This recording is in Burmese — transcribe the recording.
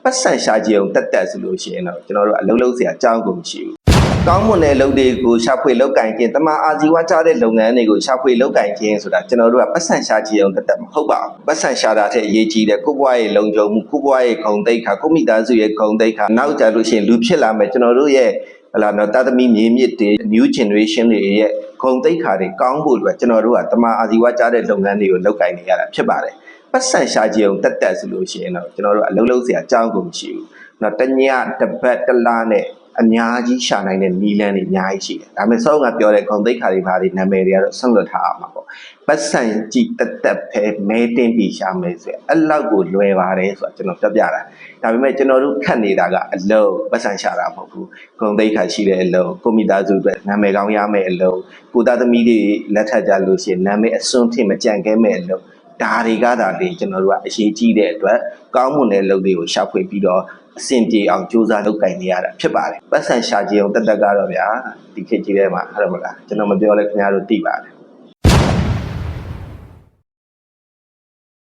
ပတ်စံရှာကြည့်အောင်တက်ဆိုလို့ရှိရင်တော့ကျွန်တော်တို့အလုံးလုံးစရာအကြောင်းကိုမရှိဘူးကောင်းမွန်တဲ့လုပ်တွေကိုရှာဖွေလောက်ကင်ခြင်းတမန်အာဇီဝကြတဲ့လုပ်ငန်းတွေကိုရှာဖွေလောက်ကင်ခြင်းဆိုတာကျွန်တော်တို့ကပတ်စံရှာကြည့်အောင်တက်မဟုတ်ပါဘူးပတ်စံရှာတာတဲ့အရေးကြီးတယ်ကိုယ့်ဘဝရဲ့လုံခြုံမှုကိုယ့်ဘဝရဲ့ဂုဏ်သိက္ခာကိုယ့်မိသားစုရဲ့ဂုဏ်သိက္ခာနောက်ကြလို့ရှိရင်လူဖြစ်လာမယ်ကျွန်တော်တို့ရဲ့ဟလာတော့တာသမီမြေမြစ်တွေ new generation တွေရဲ့ဂုဏ်သိက္ခာတွေကောင်းဖို့အတွက်ကျွန်တော်တို့ကတမန်အာဇီဝကြတဲ့လုပ်ငန်းတွေကိုလောက်ကင်နေရတာဖြစ်ပါတယ်ပတ်စံရှာကြည့်အောင်တက်ဆိုလို့ရှိရင်တော့ကျွန်တော်တို့အလုံးလုံးစရာအကြောင်းကိုမရှိဘူး။နော်တညတစ်ပတ်တစ်လနဲ့အများကြီးရှာနိုင်တဲ့နီလန်းတွေအများကြီးရှိတယ်။ဒါပေမဲ့ဆောင်းကပြောတဲ့ဂုဏ်သိက္ခာတွေဘာတွေနာမည်တွေကတော့ဆွန့်လွတ်ထားအောင်ပါပေါ့။ပတ်စံကြည့်တက်ပဲမဲတင်ပြီးရှာမယ်ဆိုရင်အဲ့လောက်ကိုလွယ်ပါတယ်ဆိုတော့ကျွန်တော်ပြောပြတာ။ဒါပေမဲ့ကျွန်တော်တို့ခတ်နေတာကအလုံးပတ်စံရှာတာမဟုတ်ဘူး။ဂုဏ်သိက္ခာရှိတဲ့အလုံးကိုမိသားစုအတွက်နာမည်ကောင်းရမယ့်အလုံးကိုသားသမီးတွေလက်ထပ်ကြလို့ရှိရင်နာမည်အစွန်းထင်မကြံခဲမဲ့အလုံးဒါတွေကဒါတွေကျွန်တော်တို့ကအရေးကြီးတဲ့အတွက်ကောင်းမွန်တဲ့လုပ်တွေကိုရှာဖွေပြီးတော့အဆင်ပြေအောင်ကြိုးစားလုပ်ကင်နေရတာဖြစ်ပါတယ်ပတ်စံရှာကြည့်အောင်တက်ကတော့ဗျာဒီခေတ်ကြီးထဲမှာဟုတ်တယ်မလားကျွန်တော်မပြောလဲခင်ဗျားတို့သိပါတယ်